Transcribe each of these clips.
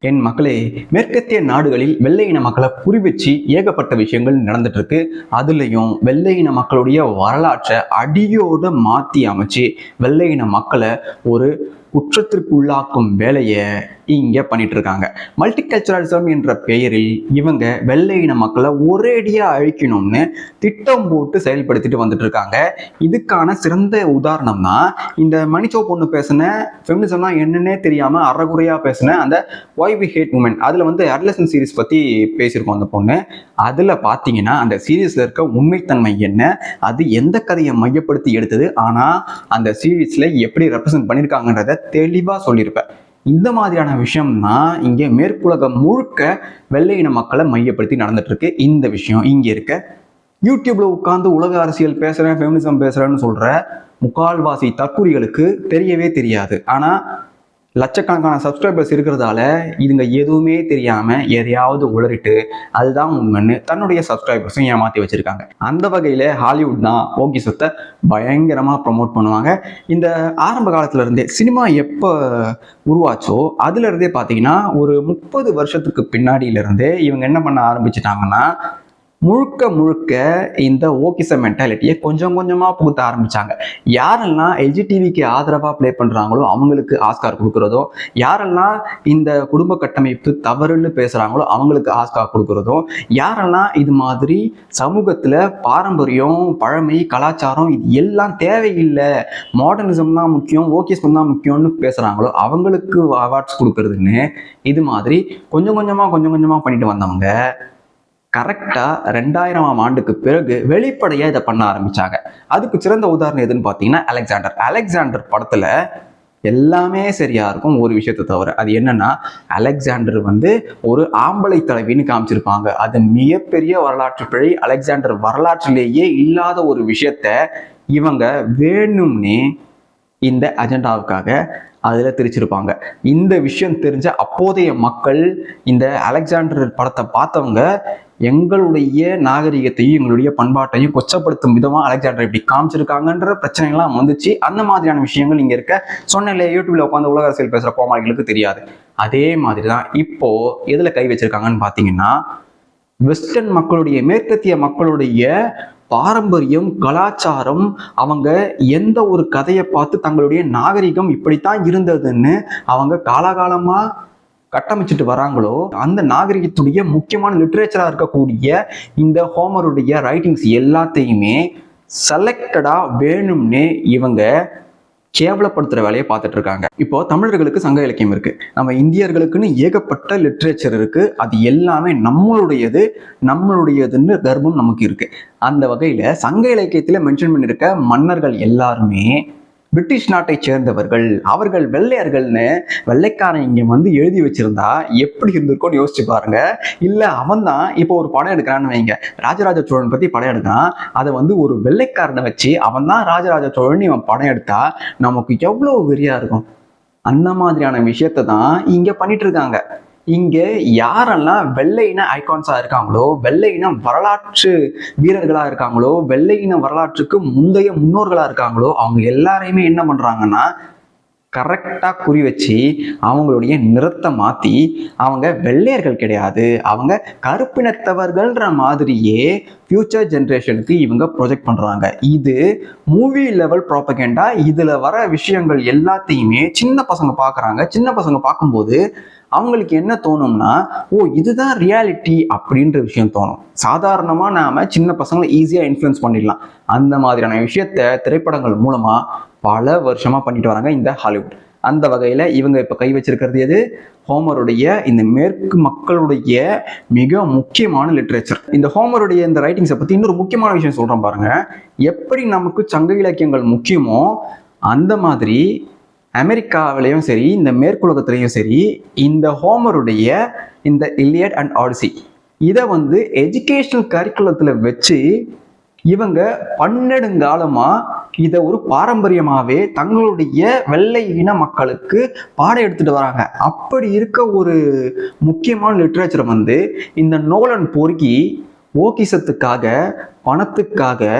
என் மக்களே, மேற்கத்திய நாடுகளில் வெள்ளை இன மக்களை குறிவச்சு ஏகப்பட்ட விஷயங்கள் நடந்துட்டு இருக்கு. அதுலயும் வெள்ளை இன மக்களுடைய வரலாற்றை அடியோட மாத்தி அமைச்சு வெள்ளை இன மக்களை ஒரு குற்றத்திற்கு உள்ளாக்கும் வேலையை இங்க பண்ணிட்டு இருக்காங்க. மல்டிகல்ச்சரலிசம் என்ற பெயரில் இவங்க வெள்ளை இன மக்களை ஒரேடியா அழிக்கணும்னு திட்டம் போட்டு செயல்படுத்திட்டு வந்துட்டு இருக்காங்க. இதுக்கான சிறந்த உதாரணம் தான் இந்த மணிச்சோ பொண்ணு பேசின ஃபெமினிசம்னா என்னன்னே தெரியாம அறகுறையா பேசின அந்த ஒய் வி ஹேட் உமன். அதுல வந்து அட்லசன் சீரிஸ் பத்தி பேசியிருக்கோம் அந்த பொண்ணு. அதுல பாத்தீங்கன்னா அந்த சீரீஸ்ல இருக்க உண்மைத்தன்மை என்ன, அது எந்த கதையை மையப்படுத்தி எடுத்தது, ஆனா அந்த சீரீஸ்ல எப்படி ரெப்ரசென்ட் பண்ணியிருக்காங்கன்றத தெளிவா சொல்லியிருப்பேன். இந்த மாதிரியான விஷயம் தான் இங்கே மேற்குலகம் முழுக்க வெள்ளை இன மக்களை மையப்படுத்தி நடந்துட்டு இருக்கு. இந்த விஷயம் இங்க இருக்க யூடியூப்ல உட்கார்ந்து உலக அரசியல் பேசுறேன், ஃபெமினிசம் பேசுறேன்னு சொல்ற முக்கால்வாசி தற்குறிகளுக்கு தெரியவே தெரியாது. ஆனா லட்சக்கணக்கான சப்ஸ்கிரைபர்ஸ் இருக்கிறதால இதுங்க எதுவுமே தெரியாம எதையாவது உளறிட்டு அதுதான் உண்மைன்னு தன்னுடைய சப்ஸ்கிரைபர்ஸும் ஏமாத்தி வச்சிருக்காங்க. அந்த வகையில ஹாலிவுட் தான் ஓகிசத்தை பயங்கரமா ப்ரமோட் பண்ணுவாங்க. இந்த ஆரம்ப காலத்துல இருந்தே சினிமா எப்போ உருவாச்சோ அதுல இருந்தே பாத்தீங்கன்னா ஒரு 30 வருஷத்துக்கு பின்னாடியில இருந்தே இவங்க என்ன பண்ண ஆரம்பிச்சிட்டாங்கன்னா முழுக்க முழுக்க இந்த ஓகிச மென்டாலிட்டியை கொஞ்சம் கொஞ்சமா புகுத்த ஆரம்பிச்சாங்க. யாரெல்லாம் எல்ஜிடிவிக்கு ஆதரவா பிளே பண்றாங்களோ அவங்களுக்கு ஆஸ்கார் கொடுக்கறதோ, யாரெல்லாம் இந்த குடும்ப கட்டமைப்பு தவறுன்னு பேசுறாங்களோ அவங்களுக்கு ஆஸ்கார் கொடுக்கறதோ, யாரெல்லாம் இது மாதிரி சமூகத்துல பாரம்பரியம், பழமை, கலாச்சாரம் இது எல்லாம் தேவையில்லை, மாடர்னிசம் தான் முக்கியம், ஓகிசம் தான் முக்கியம்னு பேசுறாங்களோ அவங்களுக்கு அவார்ட்ஸ் கொடுக்கறதுன்னு இது மாதிரி கொஞ்சம் கொஞ்சமா பண்ணிட்டு வந்தவங்க கரெக்டா 2000ஆம் ஆண்டுக்கு பிறகு வெளிப்படையா இதை பண்ண ஆரம்பிச்சாங்க. அதுக்கு சிறந்த உதாரணம் எதுன்னு பாத்தீங்கன்னா அலெக்சாண்டர் படத்துல எல்லாமே சரியா இருக்கும் ஒரு விஷயத்தை தவிர. அது என்னன்னா, அலெக்சாண்டர் வந்து ஒரு ஆம்பளை தலைவின்னு காமிச்சிருப்பாங்க. அது மிகப்பெரிய வரலாற்று பிழை. அலெக்சாண்டர் வரலாற்றிலேயே இல்லாத ஒரு விஷயத்த இவங்க வேணும்னே இந்த அஜெண்டாவுக்காக அதுல திரிச்சிருப்பாங்க. இந்த விஷயம் தெரிஞ்ச அப்போதைய மக்கள் இந்த அலெக்சாண்டர் படத்தை பார்த்தவங்க எங்களுடைய நாகரிகத்தையும் எங்களுடைய பண்பாட்டையும் கொச்சப்படுத்தும் விதமா அலெக்சாண்டர் இப்படி காமிச்சிருக்காங்கன்ற பிரச்சனைகள்லாம் வந்துச்சு. அந்த மாதிரியான விஷயங்கள் இங்க இருக்க சொன்ன யூடியூப்ல உட்காந்து உலக அரசியல் பேசுற கோமாளிகளுக்கு தெரியாது. அதே மாதிரிதான் இப்போ எதுல கை வச்சிருக்காங்கன்னு பாத்தீங்கன்னா, வெஸ்டர்ன் மக்களுடைய, மேற்கத்திய மக்களுடைய பாரம்பரியம், கலாச்சாரம், அவங்க எந்த ஒரு கதையை பார்த்து தங்களுடைய நாகரிகம் இப்படித்தான் இருந்ததுன்னு அவங்க காலகாலமா கட்டமைச்சிட்டு வராங்களோ அந்த நாகரிகத்துடைய முக்கியமான லிட்ரேச்சரா இருக்கக்கூடிய இந்த ஹோமருடைய ரைட்டிங்ஸ் எல்லாத்தையுமே செலக்டடா வேணும்னே இவங்க கேவலப்படுத்துற வேலையை பார்த்துட்டு இருக்காங்க. இப்போ தமிழர்களுக்கு சங்க இலக்கியம் இருக்கு, நம்ம இந்தியர்களுக்குன்னு ஏகப்பட்ட லிட்ரேச்சர் இருக்கு. அது எல்லாமே நம்மளுடையதுன்னு கர்வம் நமக்கு இருக்கு. அந்த வகையில சங்க இலக்கியத்துல மென்ஷன் பண்ணிருக்க மன்னர்கள் எல்லாருமே பிரிட்டிஷ் நாட்டை சேர்ந்தவர்கள், அவர்கள் வெள்ளையர்கள்னு வெள்ளைக்காரன் இங்க வந்து எழுதி வச்சிருந்தா எப்படி இருந்திருக்கும்னு யோசிச்சு பாருங்க. இல்ல அவன் தான் இப்போ ஒரு படம் எடுக்கிறான்னு வைங்க, ராஜராஜ சோழன் பத்தி படம் எடுக்கிறான், அதை வந்து ஒரு வெள்ளைக்காரனை வச்சு அவன் தான் ராஜராஜ சோழன் இவன் படம் எடுத்தா நமக்கு எவ்வளவு வெறியா இருக்கும். அந்த மாதிரியான விஷயத்தை தான் இங்க பண்ணிட்டு இருக்காங்க. இங்க யாரெல்லாம் வெள்ளை இன ஐகான்ஸா இருக்காங்களோ, வெள்ளை இன வரலாற்று வீரர்களா இருக்காங்களோ, வெள்ளை இன வரலாற்றுக்கு முந்தைய முன்னோர்களா இருக்காங்களோ அவங்க எல்லாரையுமே என்ன பண்றாங்கன்னா கரெக்டா குறி வச்சு அவங்களுடைய நிறத்தை மாத்தி அவங்க வெள்ளையர்கள் கிடையாது, அவங்க கருப்பினத்தவர்கள்ன்ற மாதிரியே ஃபியூச்சர் ஜென்ரேஷனுக்கு இவங்க ப்ரொஜெக்ட் பண்றாங்க. இது மூவி லெவல் ப்ராபகேண்டா. இதுல வர விஷயங்கள் எல்லாத்தையுமே சின்ன பசங்க பாக்குறாங்க. சின்ன பசங்க பார்க்கும்போது அவங்களுக்கு என்ன தோணும்னா, ஓ இதுதான் ரியாலிட்டி அப்படின்ற விஷயம் தோணும். சாதாரணமா நாம சின்ன பசங்களை ஈஸியா இன்ஃப்ளூயன்ஸ் பண்ணிடலாம். அந்த மாதிரியான விஷயத்த திரைப்படங்கள் மூலமா பல வருஷமா பண்ணிட்டு வராங்க இந்த ஹாலிவுட். அந்த வகையில இவங்க இப்ப கை வச்சிருக்கிறது எது? ஹோமருடைய இந்த மேற்கு மக்களுடைய மிக முக்கியமான லிட்ரேச்சர். இந்த ஹோமருடைய இந்த ரைட்டிங்ஸை பத்தி இன்னொரு முக்கியமான விஷயம் சொல்றேன் பாருங்க. எப்படி நமக்கு சங்க இலக்கியங்கள் முக்கியமோ அந்த மாதிரி அமெரிக்காவிலையும் சரி, இந்த மேற்குலகத்திலையும் சரி, இந்த ஹோமருடைய இந்த இலியட் அண்ட் ஆடிசி இதை வந்து எஜுகேஷனல் கரிக்குலத்துல வச்சு இவங்க பன்னெடுங்காலமா இதை ஒரு பாரம்பரியமாவே தங்களுடைய வெள்ளை இன மக்களுக்கு பாடம் எடுத்துட்டு வராங்க. அப்படி இருக்க ஒரு முக்கியமான லிட்ரேச்சர் வந்து இந்த நோலன் பொறுக்கி ஓகிசத்துக்காக, பணத்துக்காக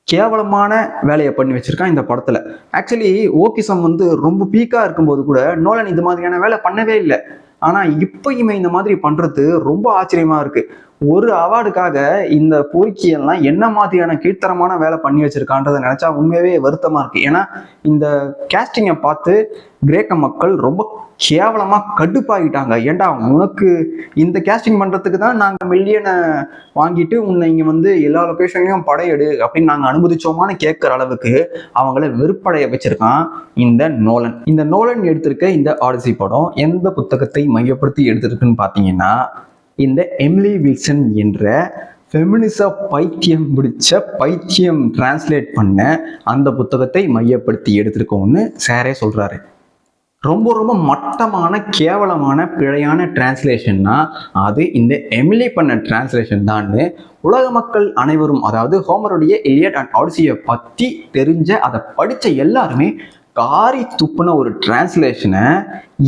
கேவலமான வேலையை பண்ணி வச்சிருக்கான் இந்த படத்துல. ஆக்சுவலி ஓகிசம் வந்து ரொம்ப பீக்கா இருக்கும்போது கூட நோலன் இது மாதிரியான வேலை பண்ணவே இல்லை. ஆனா இப்பயுமே இந்த மாதிரி பண்றது ரொம்ப ஆச்சரியமா இருக்கு. ஒரு அவார்டுக்காக இந்த பொறுக்கியெல்லாம் என்ன மாதிரியான கீழ்த்தரமான வேலை பண்ணி வச்சிருக்கான்றதை நினைச்சா உண்மையாவே வருத்தமா இருக்கு. ஏன்னா இந்த கேஸ்டிங்கை பார்த்து கிரேக்க மக்கள் ரொம்ப கேவலமா கடுப்பாகிட்டாங்க. ஏன்டா உனக்கு இந்த கேஸ்டிங் பண்றதுக்கு தான் நாங்க மில்லியனை வாங்கிட்டு உன்னை இங்க வந்து எல்லா லொகேஷன்லயும் படையெடு அப்படின்னு நாங்க அனுமதிச்சோமான்னு கேட்கிற அளவுக்கு அவங்கள வெறுப்படைய வச்சிருக்கான் இந்த நோலன் எடுத்திருக்க இந்த ஆடிசி படம் எந்த புத்தகத்தை மையப்படுத்தி எடுத்திருக்குன்னு பாத்தீங்கன்னா, இந்த எமிலி வில்சன் என்ற ஃபெமினிச பைத்தியம் பிடிச்ச பைத்தியம் டிரான்ஸ்லேட் பண்ண அந்த புத்தகத்தை மையப்படுத்தி எடுத்திருக்கோம்னு சாரே சொல்றாரு. ரொம்ப ரொம்ப மட்டமான கேவலமான பிழையான டிரான்ஸ்லேஷன்னா அது இந்த எமிலி பண்ண டிரான்ஸ்லேஷன் தான்னு உலக மக்கள் அனைவரும், அதாவது ஹோமருடைய இலியட் அண்ட் ஆடிசியை பத்தி தெரிஞ்ச அதை படிச்ச எல்லாருமே காரி துப்புன ஒரு டிரான்ஸ்லேஷனை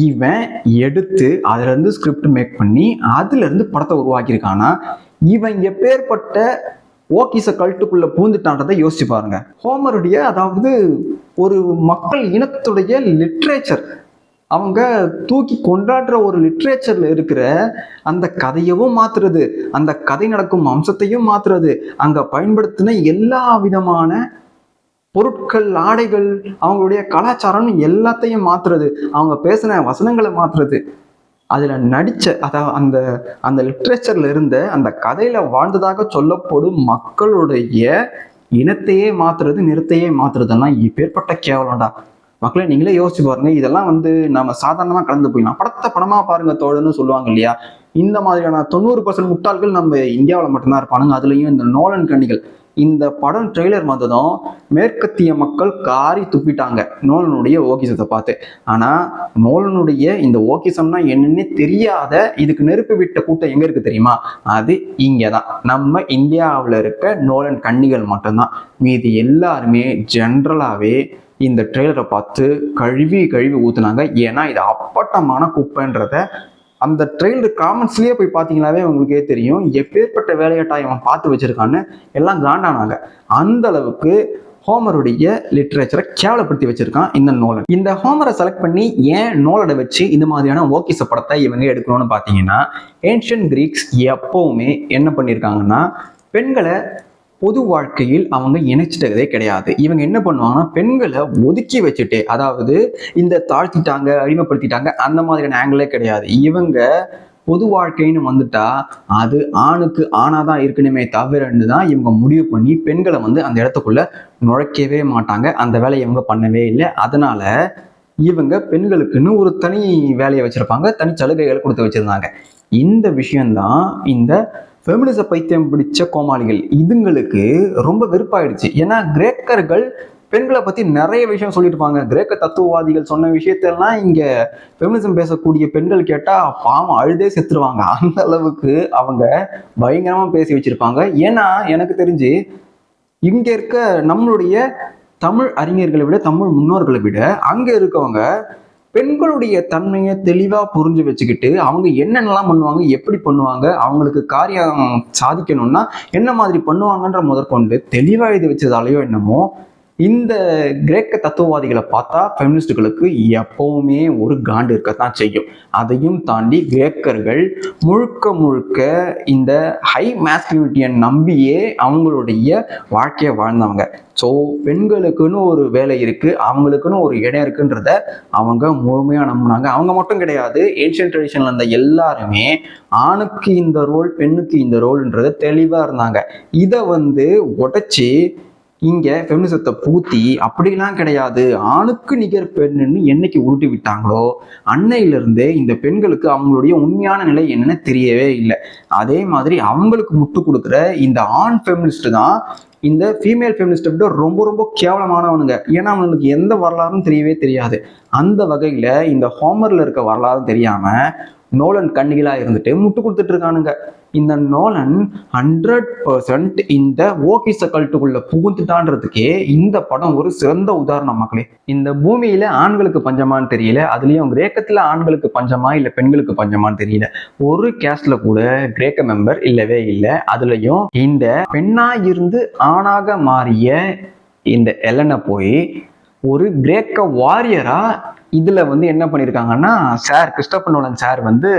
இவன் எடுத்து அதுல இருந்து ஸ்கிரிப்ட் மேக் பண்ணி அதுல இருந்து படத்தை உருவாக்கியிருக்கானா இவன் எப்பேற்பட்ட ஓகிச கல்ட்டுக்குள்ள பூந்துட்டான்றதை யோசிச்சு பாருங்க. ஹோமருடைய, அதாவது ஒரு மக்கள் இனத்துடைய லிட்ரேச்சர், அவங்க தூக்கி கொண்டாடுற ஒரு லிட்ரேச்சர்ல இருக்கிற அந்த கதையவும் மாத்துறது, அந்த கதை நடக்கும் அம்சத்தையும் மாத்துறது, அங்க பயன்படுத்தின எல்லா விதமான பொருட்கள், ஆடைகள், அவங்களுடைய கலாச்சாரம் எல்லாத்தையும் மாத்துறது, அவங்க பேசின வசனங்களை மாத்துறது, அதுல நடிச்ச அதாவது அந்த அந்த லிட்ரேச்சர்ல இருந்த அந்த கதையில வாழ்ந்ததாக சொல்லப்படும் மக்களுடைய இனத்தையே மாத்துறது, நிறத்தையே மாத்துறதெல்லாம் இப்பேற்பட்ட கேவலம்டா. மக்களை நீங்களே யோசிச்சு பாருங்க. இதெல்லாம் வந்து நம்ம சாதாரணமா கலந்து போயிடலாம். படத்தை படமா பாருங்க தோழன்னு சொல்லுவாங்க இல்லையா? இந்த மாதிரியான 90% முட்டாள்கள் நம்ம இந்தியாவில் மட்டும்தான் இருப்பானுங்க. அதுலயும் இந்த நோலன் கண்ணிகள். இந்த படம் ட்ரெய்லர் வந்ததும் மேற்கத்திய மக்கள் காரி துப்பிட்டாங்க நோலனுடைய ஓகிசத்தை பார்த்து. ஆனா நோலனுடைய இந்த ஓகிசம்னா என்னன்னே தெரியாத இதுக்கு நெருப்பு விட்ட கூட்டம் எங்க இருக்கு தெரியுமா? அது இங்கதான் நம்ம இந்தியாவில் இருக்க நோலன் கண்ணிகள் மட்டும்தான். மீதி எல்லாருமே ஜென்ரலாவே இந்த ட்ரெய்லரை பார்த்து கழுவி ஊத்துனாங்க. ஏன்னா இது அப்பட்டமான குப்பைன்றத அந்த ட்ரெய்லர் காமெண்ட்ஸ்லயே போய் பார்த்தீங்கன்னாவே உங்களுக்கே தெரியும் எப்பேற்பட்ட வேலையாட்டாக இவன் பார்த்து வச்சிருக்கான்னு. எல்லாம் காண்டானாங்க. அந்த அளவுக்கு ஹோமருடைய லிட்ரேச்சரை கேவலப்படுத்தி வச்சிருக்கான் இந்த நோலன். இந்த ஹோமரை செலக்ட் பண்ணி ஏன் நோலனை வச்சு இந்த மாதிரியான ஓகிச படத்தை இவங்க எடுக்கணும்னு பார்த்தீங்கன்னா, ஏன்ஷியன் கிரீக்ஸ் எப்பவுமே என்ன பண்ணியிருக்காங்கன்னா, பெண்களை பொது வாழ்க்கையில் அவங்க இணைச்சிட்டதே கிடையாது. இவங்க என்ன பண்ணுவாங்கன்னா, பெண்களை ஒதுக்கி வச்சுட்டு, அதாவது இந்த தாழ்த்திட்டாங்க, அடிமைப்படுத்திட்டாங்க அந்த மாதிரியான ஆங்கிளே கிடையாது. இவங்க பொது வாழ்க்கைன்னு வந்துட்டா அது ஆணுக்கு ஆணாதான் இருக்கணுமே தவிரன்னு தான் இவங்க முடிவு பண்ணி பெண்களை வந்து அந்த இடத்துக்குள்ள நுழைக்கவே மாட்டாங்க. அந்த வேலையை இவங்க பண்ணவே இல்லை. அதனால இவங்க பெண்களுக்குன்னு ஒரு தனி வேலையை வச்சிருப்பாங்க, தனி சலுகைகளை கொடுத்து வச்சிருந்தாங்க. இந்த விஷயம்தான் இந்த ஃபெமினிச பைத்தியம் பிடிச்ச கோமாளிகள் இதுங்களுக்கு ரொம்ப வெறுப்பாயிடுச்சு. ஏன்னா கிரேக்கர்கள் பெண்களை பத்தி நிறைய விஷயம் சொல்லியிருப்பாங்க. கிரேக்க தத்துவவாதிகள் சொன்ன விஷயத்தெல்லாம் இங்க ஃபெமினிசம் பேசக்கூடிய பெண்கள் கேட்டா பாவம் அழுதே செத்துருவாங்க. அந்த அளவுக்கு அவங்க பயங்கரமா பேசி வச்சிருப்பாங்க. ஏன்னா எனக்கு தெரிஞ்சு இங்க இருக்க நம்மளுடைய தமிழ் அறிஞர்களை விட, தமிழ் முன்னோர்களை விட அங்க இருக்கவங்க பெண்களுடைய தன்மையை தெளிவா புரிஞ்சு வச்சுக்கிட்டு அவங்க என்னென்னலாம் பண்ணுவாங்க, எப்படி பண்ணுவாங்க, அவங்களுக்கு காரியம் சாதிக்கணும்னா என்ன மாதிரி பண்ணுவாங்கன்ற முதற்கொண்டு தெளிவா எழுதி வச்சதாலேயோ என்னமோ இந்த கிரேக்க தத்துவவாதிகளை பார்த்தா ஃபெமினிஸ்டுகளுக்கு எப்பவுமே ஒரு காண்டு இருக்கத்தான் செய்யும். அதையும் தாண்டி கிரேக்கர்கள் முழுக்க இந்த ஹை மேஸ்குலினிட்டியை நம்பியே அவங்களுடைய வாழ்க்கையை வாழ்ந்தவங்க. ஸோ பெண்களுக்குன்னு ஒரு வேலை இருக்கு, அவங்களுக்குன்னு ஒரு இடம் இருக்குன்றத அவங்க முழுமையா நம்பினாங்க. அவங்க மட்டும் கிடையாது, ஏன்ஷியன் ட்ரெடிஷன்ல இருந்த எல்லாருமே ஆணுக்கு இந்த ரோல், பெண்ணுக்கு இந்த ரோல்ன்றத தெளிவா இருந்தாங்க. இதை வந்து உடைச்சி இங்க ஃபெமினிசத்தை பூத்தி அப்படிலாம் கிடையாது, ஆணுக்கு நிகர் பெண்ணுன்னு என்னைக்கு உருட்டி விட்டாங்களோ அன்னையிலிருந்தே இந்த பெண்களுக்கு அவங்களுடைய உண்மையான நிலை என்னன்னு தெரியவே இல்லை. அதே மாதிரி அவங்களுக்கு முட்டு கொடுக்குற இந்த ஆண் ஃபெமினிஸ்ட் தான் இந்த ஃபீமேல் ஃபெமினிஸ்ட்டை விட ரொம்ப ரொம்ப கேவலமானவனுங்க. ஏன்னா அவனுக்கு எந்த வரலாறும் தெரியவே தெரியாது. அந்த வகையில இந்த ஹோமர்ல இருக்க வரலாறும் தெரியாம நோலன் கண்ணிகளா இருந்துட்டு முட்டு கொடுத்துட்டு இருக்கானுங்க. இந்த நோலன் 100% இந்த ஓகிச கல்ட்டுக்குள்ள புகுந்துட்டான்றதுக்கே இந்த படம் ஒரு சிறந்த உதாரணம் மக்களே. இந்த பூமியில ஆண்களுக்கு பஞ்சமான்னு தெரியல, அதுலயும் கிரேக்கத்துல ஆண்களுக்கு பஞ்சமா இல்ல பெண்களுக்கு பஞ்சமான்னு தெரியல. ஒரு கேஸ்ட்ல கூட கிரேக்க மெம்பர் இல்லவே இல்லை. அதுலயும் இந்த பெண்ணா இருந்து ஆணாக மாறிய இந்த எலனை போய் ஒரு கிரேக்க வாரியரா இதுல வந்து என்ன பண்ணியிருக்காங்கன்னா கிறிஸ்டோபர் நோலன் சார் வந்து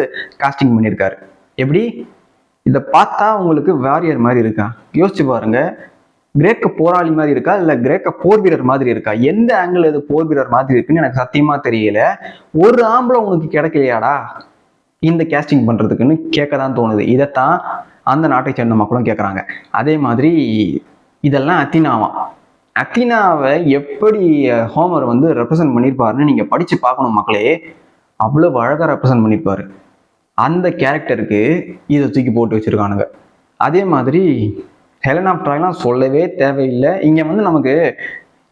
காஸ்டிங் பண்ணியிருக்காரு. எப்படி இதை பார்த்தா உங்களுக்கு வாரியர் மாதிரி இருக்கா? யோசிச்சு பாருங்க. கிரேக்க போராளி மாதிரி இருக்கா இல்ல கிரேக்க போர் வீரர் மாதிரி இருக்கா? எந்த ஆங்கிள் இது போர் வீரர் மாதிரி இருக்குன்னு எனக்கு சத்தியமா தெரியல. ஒரு ஆம்பளை உனக்கு கிடைக்கலையாடா இந்த கேஸ்டிங் பண்றதுக்குன்னு கேட்கதான் தோணுது. இதைத்தான் அந்த நாட்டை சேர்ந்த மக்களும் கேட்குறாங்க. அதே மாதிரி இதெல்லாம் அத்தினாவை எப்படி ஹோமர் வந்து ரெப்ரசன்ட் பண்ணியிருப்பாருன்னு நீங்க படிச்சு பார்க்கணும் மக்களே. அவ்வளவு அழகா ரெப்ரசன்ட் பண்ணியிருப்பாரு. அந்த கேரக்டருக்கு இதை தூக்கி போட்டு வச்சிருக்கானுங்க. அதே மாதிரி ஹெலன் ஆஃப் ட்ராய்லாம் சொல்லவே தேவையில்லை. இங்க வந்து நமக்கு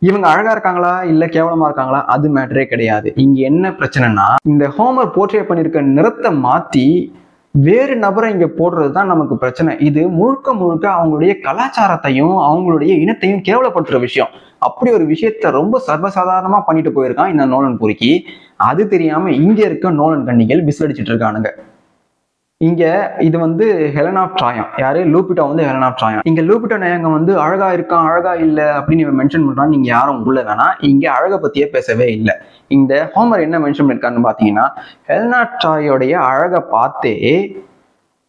இவங்க அழகா இருக்காங்களா இல்ல கேவலமா இருக்காங்களா அது மேட்டரே கிடையாது. இங்க என்ன பிரச்சனைனா இந்த ஹோமர் போர்ட்ரே பண்ணியிருக்க நிறத்தை மாத்தி வேறு நபரை இங்க போடுறது தான் நமக்கு பிரச்சனை. இது முழுக்க முழுக்க அவங்களுடைய கலாச்சாரத்தையும் அவங்களுடைய இனத்தையும் கேவலப்படுத்துற விஷயம். அப்படி ஒரு விஷயத்த ரொம்ப சர்வசாதாரணமா பண்ணிட்டு போயிருக்கான் இந்த நோலன் பொறுக்கி. அது தெரியாம இங்க இருக்க நோலன் கண்ணிகள் விசிலடிச்சிட்டு இருக்கானுங்க. இங்க இது வந்து ஹெலன் ஆஃப் ட்ராயா, யாரு லூபிட்டா வந்து ஹெலன் ஆஃப் ட்ராயா. இங்க லூபிட்டா நாயங்க வந்து அழகா இருக்கான் அழகா இல்லை அப்படின்னு இவன் மென்ஷன் பண்றான். நீங்க யாரும் உள்ள வேணாம், இங்க அழகை பத்தியே பேசவே இல்லை. இந்த ஹோமர் என்ன மென்ஷன் பண்ணிருக்காருன்னு பாத்தீங்கன்னா ஹெலன் ஆஃப் ட்ராயோடைய அழகை பார்த்தே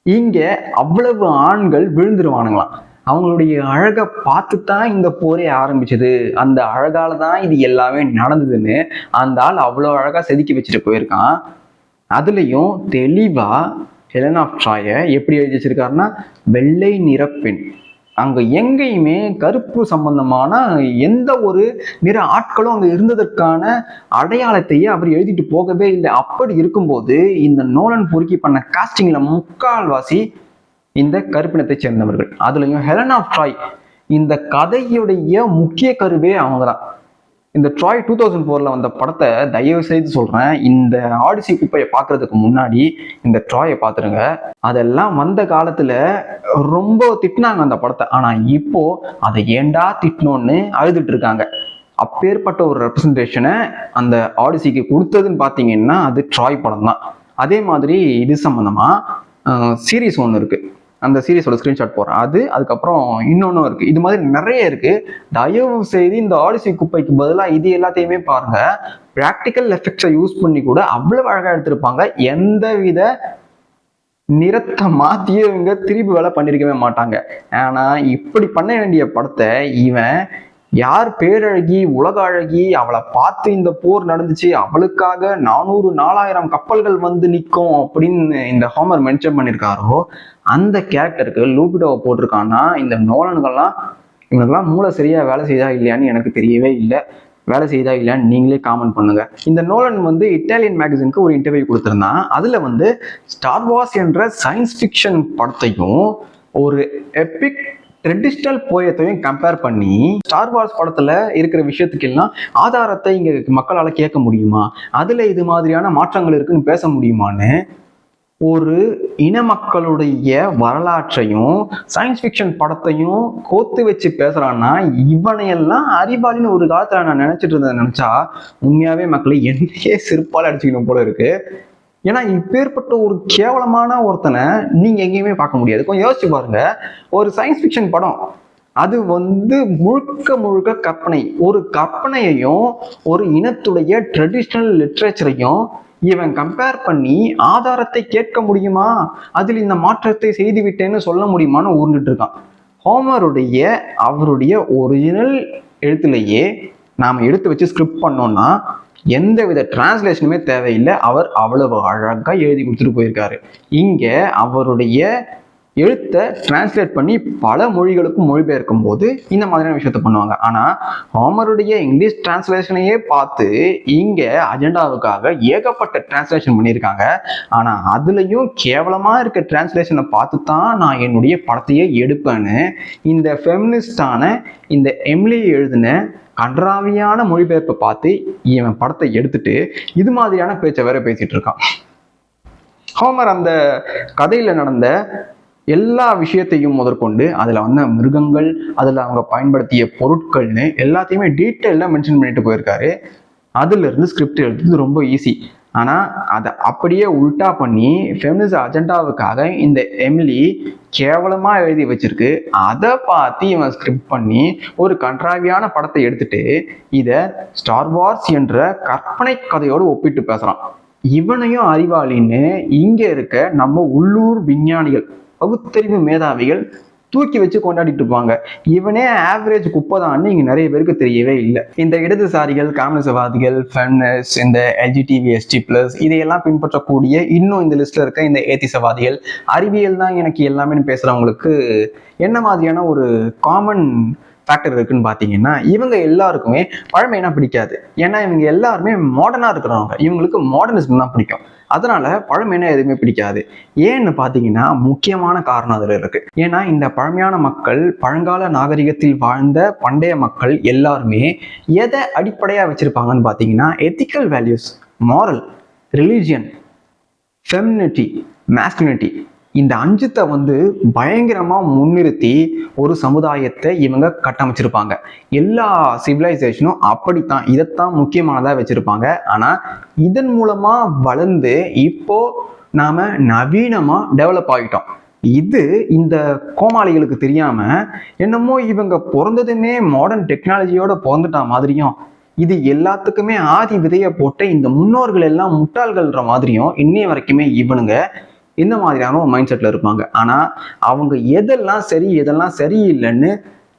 இங்க அவ்வளவு ஆண்கள் விழுந்துருவானுங்களாம். அவங்களுடைய அழகை பார்த்து தான் இந்த போரே ஆரம்பிச்சது, அந்த அழகால தான் இது எல்லாமே நடந்ததுன்னு அந்த ஆள் அவ்வளவு அழகா செதுக்கி வச்சுட்டு போயிருக்கான். அதுலயும் தெளிவா ஹெலன் ஆஃப் ட்ராயை எப்படி எழுதி வச்சிருக்காருன்னா வெள்ளை நிற பெண். அங்க எங்கேயுமே கருப்பு சம்பந்தமான எந்த ஒரு நிற ஆட்களும் அங்க இருந்ததற்கான அடையாளத்தையே அவர் எழுதிட்டு போகவே இல்லை. அப்படி இருக்கும்போது இந்த நோலன் பொறுக்கி பண்ண காஸ்டிங்ல முக்கால்வாசி இந்த கருப்பினத்தை சேர்ந்தவர்கள். அதுலயும் ஹெலன் ஆஃப் ட்ராய் இந்த கதையுடைய முக்கிய கருவே அவங்கதான். இந்த ட்ராய் 2004 வந்த படத்தை தயவு செய்து சொல்றேன், இந்த ஆடிசி குப்பையை பார்க்கறதுக்கு முன்னாடி இந்த ட்ராயை பார்த்துருங்க. அதெல்லாம் வந்த காலத்துல ரொம்ப திட்டினாங்க அந்த படத்தை. ஆனா இப்போ அதை ஏண்டா திட்டணும்னு அழுதுட்டு இருக்காங்க. அப்பேற்பட்ட ஒரு ரெப்ரசன்டேஷனை அந்த ஆடிசிக்கு கொடுத்ததுன்னு பார்த்தீங்கன்னா அது ட்ராய் படம் தான். அதே மாதிரி இது சம்பந்தமா சீரீஸ் ஒன்று இருக்கு, அந்த சீரீஸோட ஸ்கிரீன்ஷாட் போடுறேன். அதுக்கப்புறம் இன்னொன்னும் இருக்கு. இது மாதிரி நிறைய இருக்கு. தயவு செய்து இந்த ஆடிசி குப்பைக்கு பதிலாக இது எல்லாத்தையுமே பாருங்க. பிராக்டிக்கல் எஃபெக்ட்ஸை யூஸ் பண்ணி கூட அவ்வளவு அழகா எடுத்திருப்பாங்க. எந்தவித நிறத்தை மாத்தியே இவங்க திருப்பி வேலை பண்ணிருக்கவே மாட்டாங்க. ஆனா இப்படி பண்ண வேண்டிய படத்தை இவன் யார் பேரழகி உலக அழகி, அவளை பார்த்து இந்த போர் நடந்துச்சு, அவளுக்காக 400-4000 கப்பல்கள் வந்து நிற்கும் அப்படின்னு இந்த ஹோமர் மென்ஷன் பண்ணியிருக்காரோ அந்த கேரக்டருக்கு லூபிட்டோவை போட்டிருக்கான்னா இந்த நோலன்கள்லாம் இவனுக்கெல்லாம் மூளை சரியா வேலை செய்தா இல்லையான்னு எனக்கு தெரியவே இல்லை. வேலை செய்தா இல்லையான்னு நீங்களே காமெண்ட் பண்ணுங்க. இந்த நோலன் வந்து இட்டாலியன் மேகசினுக்கு ஒரு இன்டர்வியூ கொடுத்திருந்தான். அதுல வந்து ஸ்டார் வார்ஸ் என்ற சயின்ஸ் ஃபிக்ஷன் படத்தையும் ஒரு எபிக் ட்ரெடிஷ்னல் போயத்தையும் கம்பேர் பண்ணி ஸ்டார் வார்ஸ் படத்துல இருக்கிற விஷயத்துக்கு எல்லாம் ஆதாரத்தை இங்க மக்களால கேட்க முடியுமா, அதுல இது மாதிரியான மாற்றங்கள் இருக்குன்னு பேச முடியுமான்னு ஒரு இன மக்களுடைய வரலாற்றையும் சயின்ஸ் ஃபிக்ஷன் படத்தையும் கோத்து வச்சு பேசுறான்னா இவனையெல்லாம் அறிவாளின்னு ஒரு காலத்துல நான் நினைச்சிட்டு இருந்ததை நினைச்சா உண்மையாவே மக்களை என்னையே சிறுப்பால் அடிச்சுக்கணும் போல இருக்கு. ஏன்னா இப்பேற்பட்ட ஒரு கேவலமான ஒருத்தனை நீங்க எங்கேயுமே பார்க்க முடியாது. கொஞ்சம் யோசிச்சு பாருங்க, ஒரு சயின்ஸ் ஃபிக்ஷன் படம் அது வந்து முழுக்க முழுக்க கற்பனை. ஒரு கற்பனையையும் ஒரு இனத்துடைய ட்ரெடிஷ்னல் லிட்ரேச்சரையும் இவன் கம்பேர் பண்ணி ஆதாரத்தை கேட்க முடியுமா, அதில் இந்த மாற்றத்தை செய்து விட்டேன்னு சொல்ல முடியுமான்னு ஊர்ந்துட்டு இருக்கான். ஹோமருடைய அவருடைய ஒரிஜினல் எழுத்துலேயே நாம எடுத்து வச்சு ஸ்கிரிப்ட் பண்ணோம்னா எந்த வித டிரான்ஸ்லேஷனுமே தேவையில்லை. அவர் அவ்வளவு அழகா எழுதி கொடுத்துட்டு போயிருக்காரு. இங்க அவருடைய எழுத்தை டிரான்ஸ்லேட் பண்ணி பல மொழிகளுக்கும் மொழிபெயர்க்கும் போது இந்த மாதிரியான விஷயத்த பண்ணுவாங்க. ஆனா ஹோமருடைய இங்கிலீஷ் டிரான்ஸ்லேஷனையே பார்த்து இங்க அஜெண்டாவுக்காக ஏகப்பட்ட டிரான்ஸ்லேஷன் பண்ணியிருக்காங்க. ஆனா அதுலயும் கேவலமா இருக்க டிரான்ஸ்லேஷனை பார்த்து தான் நான் என்னுடைய படத்தையே எடுப்பேன்னு இந்த ஃபெமினிஸ்டான இந்த எம்லி எழுதின கன்றாவியான மொழிபெயர்ப்பை பார்த்து இவன் படத்தை எடுத்துட்டு இது மாதிரியான பேச்சை வேற பேசிட்டு இருக்கான். ஹோமர் அந்த கதையில நடந்த எல்லா விஷயத்தையும் முதற்கொண்டு அதுல வந்த மிருகங்கள், அதுல அவங்க பயன்படுத்திய பொருட்கள்னு எல்லாத்தையுமே டீட்டெயிலா மென்ஷன் பண்ணிட்டு போயிருக்காரு. அதுல இருந்து ஸ்கிரிப்ட் எழுதுறது ரொம்ப ஈஸி. ஆனால் அதை அப்படியே உல்டா பண்ணி ஃபெமினிச அஜெண்டாவுக்காக இந்த எமிலி கேவலமாக எழுதி வச்சிருக்கு. அதை பார்த்து இவன் ஸ்கிரிப்ட் பண்ணி ஒரு கன்றாவியான படத்தை எடுத்துட்டு இதை ஸ்டார் வார்ஸ் என்ற கற்பனை கதையோடு ஒப்பிட்டு பேசுகிறான். இவனையும் அறிவாளின்னு இங்கே இருக்க நம்ம உள்ளூர் விஞ்ஞானிகள், பகுத்தறிவு மேதாவிகள் தூக்கி வச்சு கொண்டாடிட்டு இருப்பாங்க. இவனே ஆவரேஜ் குப்பை தான் இங்க நிறைய பேருக்கு தெரியவே இல்லை. இந்த இடதுசாரிகள், கம்யூனிசவாதிகள், ஃபெமினிஸ்ட், இந்த எல்ஜிடிவி எஸ்டி பிளஸ் இதையெல்லாம் பின்பற்றக்கூடிய இன்னும் இந்த லிஸ்ட்ல இருக்க இந்த ஏத்திசவாதிகள், அறிவியல் தான் எனக்கு எல்லாமே பேசுறவங்களுக்கு என்ன மாதிரியான ஒரு காமன் ஃபேக்டர் இருக்குன்னு பார்த்தீங்கன்னா, இவங்க எல்லாருக்குமே பழமைனா பிடிக்காது. ஏன்னா இவங்க எல்லாருமே மாடர்னாக இருக்கிறவங்க, இவங்களுக்கு மாடர்னிசம் தான் பிடிக்கும். அதனால பழமைனா எதுவுமே பிடிக்காது. ஏன்னு பார்த்தீங்கன்னா முக்கியமான காரணம் அதில் இருக்கு. ஏன்னா இந்த பழமையான மக்கள், பழங்கால நாகரிகத்தில் வாழ்ந்த பண்டைய மக்கள் எல்லாருமே எதை அடிப்படையாக வச்சிருப்பாங்கன்னு பார்த்தீங்கன்னா, ethical values, moral, religion, femininity, masculinity, இந்த அஞ்சுத்தை பயங்கரமா முன்னிறுத்தி ஒரு சமுதாயத்தை இவங்க கட்டமைச்சிருப்பாங்க. எல்லா சிவிலைசேஷனும் அப்படித்தான், இதைத்தான் முக்கியமானதா வச்சிருப்பாங்க. ஆனா இதன் மூலமா வளர்ந்து இப்போ நாம நவீனமா டெவலப் ஆகிட்டோம். இது இந்த கோமாளிகளுக்கு தெரியாம என்னமோ இவங்க பிறந்ததுமே மாடர்ன் டெக்னாலஜியோட பிறந்துட்டா மாதிரியும், இது எல்லாத்துக்குமே ஆதி விதைய போட்ட இந்த முன்னோர்கள் எல்லாம் முட்டாள்கள்ன்ற மாதிரியும் இன்னைய வரைக்குமே இவனுங்க இந்த மாதிரியான ஒரு மைண்ட் செட்ல இருப்பாங்க. ஆனா அவங்க எதெல்லாம் சரி எதெல்லாம் சரியில்லைன்னு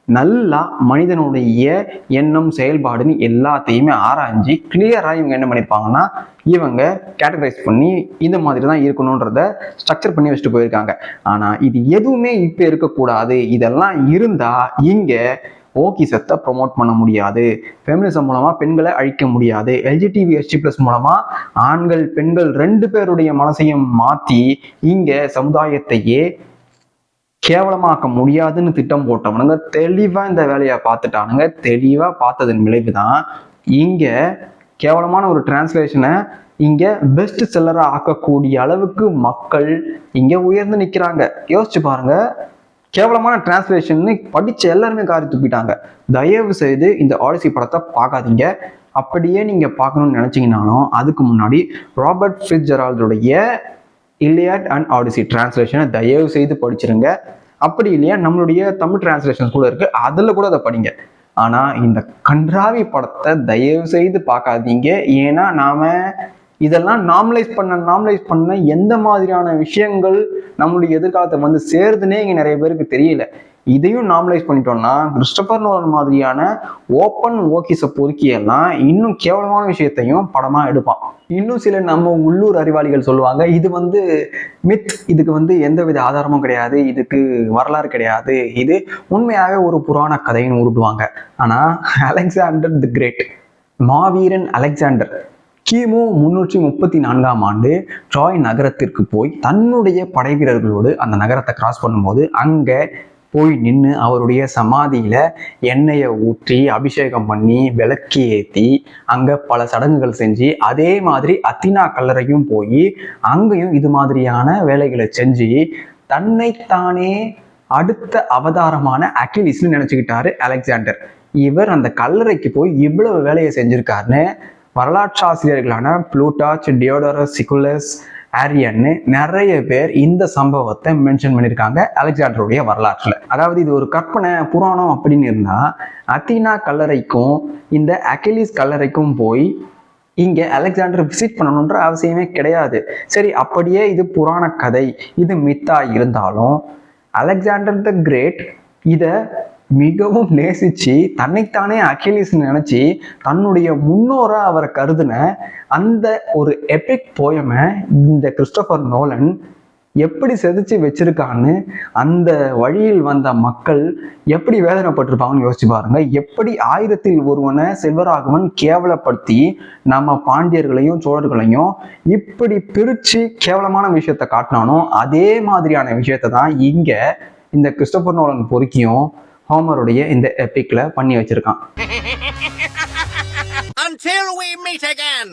நல்லா மனிதனுடைய எண்ணம், செயல்பாடுன்னு எல்லாத்தையுமே ஆராய்ஞ்சு கிளியரா இவங்க என்ன பண்ணிருப்பாங்கன்னா, இவங்க கேட்டகரைஸ் பண்ணி இந்த மாதிரி தான் இருக்கணும்ன்றத ஸ்ட்ரக்சர் பண்ணி வச்சுட்டு போயிருக்காங்க. ஆனா இது எதுவுமே இப்ப இருக்கக்கூடாது, இதெல்லாம் இருந்தா இங்க ஓகிசத்தை ப்ரொமோட் பண்ண முடியாது, ஃபெமினிசம் மூலமா பெண்களை அழிக்க முடியாது, எல்ஜிடிவி எஸ்டி பிளஸ் மூலமா ஆண்கள் பெண்கள் 2 பேருடைய மனசையும் மாத்தி இங்க சமுதாயத்தையே கேவலமாக்க முடியாதுன்னு திட்டம் போட்டவனுங்க தெளிவா இந்த வேலையை பார்த்துட்டானுங்க. தெளிவா பார்த்ததன் விளைவுதான் இங்க கேவலமான ஒரு டிரான்ஸ்லேஷனை இங்க பெஸ்ட் செல்லரா ஆக்கக்கூடிய அளவுக்கு மக்கள் இங்க உயர்ந்து நிக்கிறாங்க. யோசிச்சு பாருங்க, கேவலமான டிரான்ஸ்லேஷன் படிச்ச எல்லாருமே காரி துப்பிட்டாங்க. தயவு செய்து இந்த ஆடிசி படத்தை பார்க்காதீங்க. அப்படியே நீங்க பார்க்கணும்னு நினைச்சீங்கன்னாலும் அதுக்கு முன்னாடி ராபர்ட் ஃபிட்ஜெரால்டுடைய இலியட் அண்ட் ஆடிசி டிரான்ஸ்லேஷனை தயவு செய்து படிச்சிருங்க. அப்படி இல்லையா நம்மளுடைய தமிழ் டிரான்ஸ்லேஷன்ஸ் கூட இருக்கு, அதில் கூட அதை படிங்க. ஆனா இந்த கன்றாவி படத்தை தயவு செய்து பார்க்காதீங்க. ஏன்னா நாம இதெல்லாம் நார்மலைஸ் பண்ண எந்த மாதிரியான விஷயங்கள் நம்மளுடைய எதிர்காலத்தை சேருதுன்னே இங்க நிறைய பேருக்கு தெரியல. இதையும் நார்மலைஸ் பண்ணிட்டோம்னா கிறிஸ்டோபர் நோலன் மாதிரியான ஓப்பன் ஓகிச பொறுக்கியெல்லாம் இன்னும் கேவலமான விஷயத்தையும் படமா எடுப்பான். இன்னும் சில நம்ம உள்ளூர் அறிவாளிகள் சொல்லுவாங்க, இது மித், இதுக்கு எந்தவித ஆதாரமும் கிடையாது, இதுக்கு வரலாறு கிடையாது, இது உண்மையாகவே ஒரு புராண கதைன்னு உருட்டுவாங்க. ஆனா Alexander the great, Maaveeran Alexander கிமு 334ஆம் ஆண்டு ட்ராய் நகரத்திற்கு போய் தன்னுடைய படை வீரர்களோடு அந்த நகரத்தை கிராஸ் பண்ணும்போது அங்க போய் நின்று அவருடைய சமாதியில எண்ணெயை ஊற்றி அபிஷேகம் பண்ணி விளக்கி ஏற்றி அங்க பல சடங்குகள் செஞ்சு, அதே மாதிரி அத்தினா கல்லறையும் போய் அங்கேயும் இது மாதிரியான வேலைகளை செஞ்சு தன்னைத்தானே அடுத்த அவதாரமான அகிலிஸ்ன்னு நினைச்சுக்கிட்டாரு அலெக்சாண்டர். இவர் அந்த கல்லறைக்கு போய் இவ்வளவு வேலையை செஞ்சிருக்காருன்னு வரலாற்றாசிரியர்களான புளூட்டாச், டியோடரஸ் சிகுலஸ், ஆரியன்னு நிறைய பேர் இந்த சம்பவத்தை மென்ஷன் பண்ணியிருக்காங்க அலெக்சாண்டருடைய வரலாற்றுல. அதாவது இது ஒரு கற்பனை புராணம் அப்படின்னு இருந்தா அத்தினா கல்லறைக்கும் இந்த அகிலிஸ் கல்லறைக்கும் போய் இங்க அலெக்சாண்டர் விசிட் பண்ணணுன்ற அவசியமே கிடையாது. சரி, அப்படியே இது புராண கதை, இது மித்தா இருந்தாலும் அலெக்சாண்டர் த கிரேட் இத மிகவும் நேசிச்சு தன்னைத்தானே அகிலிஸ் நினைச்சு தன்னுடைய முன்னோரா அவரை கருதுன அந்த ஒரு எபிக் போயமை இந்த கிறிஸ்டோபர் நோலன் எப்படி செதுச்சு வச்சிருக்கான்னு அந்த வழியில் வந்த மக்கள் எப்படி வேதனைப்பட்டிருப்பாங்கன்னு யோசிச்சு பாருங்க. எப்படி 1000ல் ஒருவனை செல்வராகவன் கேவலப்படுத்தி நம்ம பாண்டியர்களையும் சோழர்களையும் இப்படி பிரிச்சு கேவலமான விஷயத்த காட்டினானோ அதே மாதிரியான விஷயத்த தான் இங்க இந்த கிறிஸ்டோபர் நோலன் பொறுக்கியும் ஹோமருடைய இந்த எபிக்ல பண்ணி வச்சிருக்கான். Until we meet again.